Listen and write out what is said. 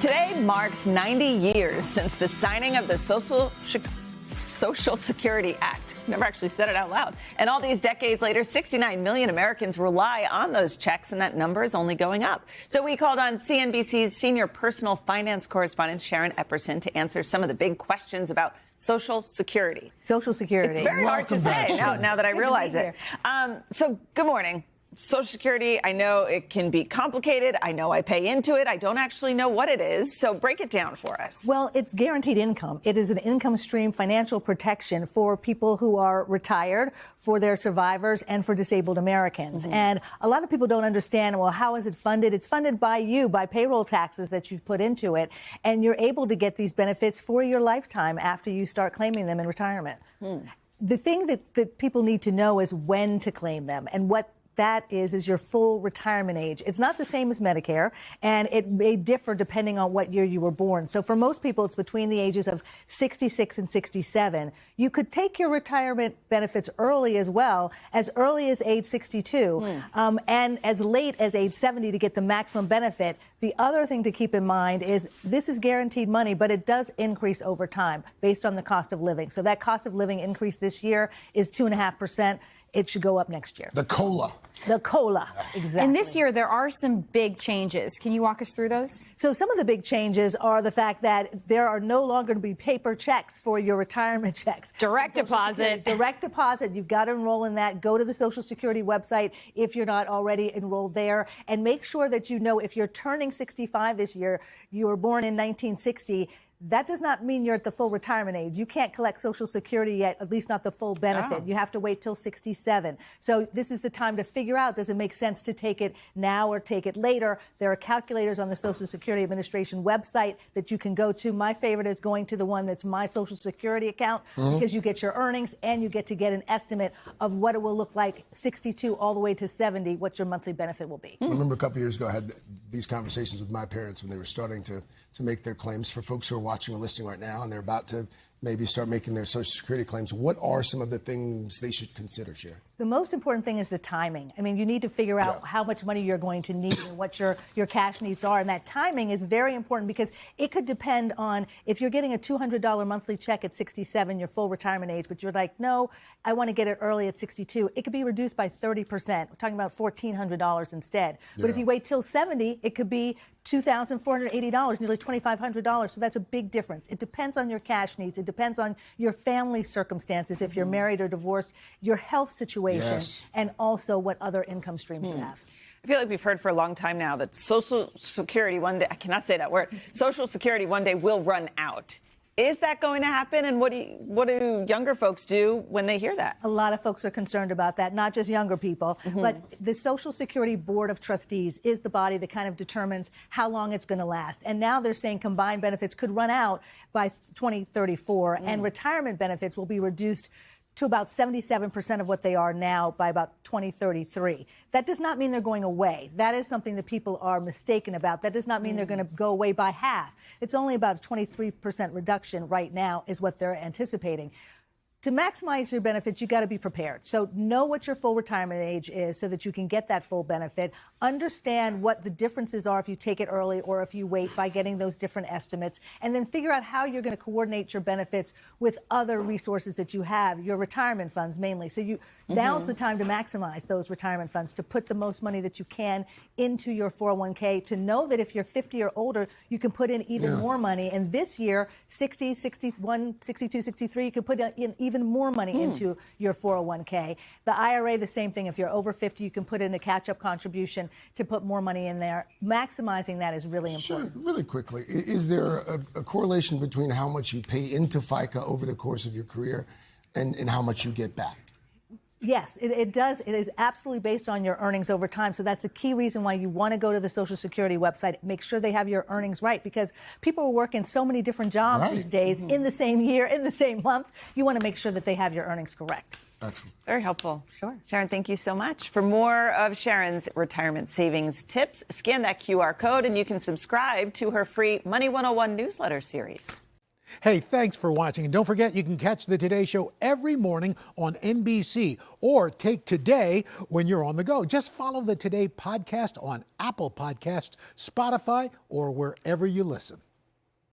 Today marks 90 years since the signing of the Social Security Act. Never actually said it out loud. And all these decades later, 69 million Americans rely on those checks, and that number is only going up. So we called on CNBC's senior personal finance correspondent, Sharon Epperson, to answer some of the big questions about Social Security. Social Security. It's very hard to say now that I realize it. So good morning. Social Security, I know it can be complicated. I know I pay into it. I don't actually know what it is. So break it down for us. Well, it's guaranteed income. It is an income stream financial protection for people who are retired, for their survivors, and for disabled Americans. Mm-hmm. And a lot of people don't understand, well, how is it funded? It's funded by you, by payroll taxes that you've put into it. And you're able to get these benefits for your lifetime after you start claiming them in retirement. The thing that people need to know is when to claim them, and what that is your full retirement age. It's not the same as Medicare, and it may differ depending on what year you were born. So for most people, it's between the ages of 66 and 67. You could take your retirement benefits early as well, as early as age 62, and as late as age 70 to get the maximum benefit. The other thing to keep in mind is this is guaranteed money, but it does increase over time based on the cost of living. So that cost of living increase this year is 2.5%. It should go up next year. The COLA. The COLA, exactly. And this year, there are some big changes. Can you walk us through those? So some of the big changes are the fact that there are no longer going to be paper checks for your retirement checks. Direct deposit. Direct deposit. You've got to enroll in that. Go to the Social Security website if you're not already enrolled there. And make sure that you know if you're turning 65 this year, you were born in 1960, that does not mean you're at the full retirement age. You can't collect Social Security yet, at least not the full benefit. You have to wait till 67. So this is the time to figure out, does it make sense to take it now or take it later? There are calculators on the Social Security Administration website that you can go to. My favorite is going to the one that's My Social Security account, because you get your earnings and you get to get an estimate of what it will look like 62 all the way to 70, what your monthly benefit will be. I remember a couple of years ago, I had these conversations with my parents when they were starting to make their claims. For folks who are watching or listening right now and they're about to maybe start making their Social Security claims, what are some of the things they should consider, Sharon? The most important thing is the timing. I mean, you need to figure out how much money you're going to need and what your cash needs are. And that timing is very important because it could depend on if you're getting a $200 monthly check at 67, your full retirement age, but you're like, no, I want to get it early at 62. It could be reduced by 30%. We're talking about $1,400 instead. But if you wait till 70, it could be $2,480, nearly $2,500. So that's a big difference. It depends on your cash needs. It depends on your family circumstances, if you're married or divorced, your health situation, and also what other income streams you have. I feel like we've heard for a long time now that Social Security one day, I cannot say that word, Social Security one day will run out. Is that going to happen? And what do younger folks do when they hear that? A lot of folks are concerned about that, not just younger people. But the Social Security Board of Trustees is the body that kind of determines how long it's going to last. And now they're saying combined benefits could run out by 2034, and retirement benefits will be reduced to about 77% of what they are now by about 2033. That does not mean they're going away. That is something that people are mistaken about. That does not mean they're going to go away by half. It's only about a 23% reduction right now is what they're anticipating. To maximize your benefits, you got to be prepared. So know what your full retirement age is so that you can get that full benefit. Understand what the differences are if you take it early or if you wait by getting those different estimates. And then figure out how you're going to coordinate your benefits with other resources that you have, your retirement funds mainly. So now's the time to maximize those retirement funds, to put the most money that you can into your 401k, to know that if you're 50 or older, you can put in even more money. And this year, 60, 61, 62, 63, you can put in even more money into your 401k. The IRA, the same thing. If you're over 50, you can put in a catch-up contribution to put more money in there. Maximizing that is really important. Sure. Really quickly, is there a correlation between how much you pay into FICA over the course of your career and how much you get back? Yes, it does. It is absolutely based on your earnings over time. So that's a key reason why you want to go to the Social Security website. Make sure they have your earnings right, because people are working so many different jobs these days in the same year, in the same month. You want to make sure that they have your earnings correct. Excellent. Very helpful. Sure. Sharon, thank you so much. For more of Sharon's retirement savings tips, scan that QR code and you can subscribe to her free Money 101 newsletter series. Hey, thanks for watching. And don't forget, you can catch the Today Show every morning on NBC or take Today when you're on the go. Just follow the Today podcast on Apple Podcasts, Spotify, or wherever you listen.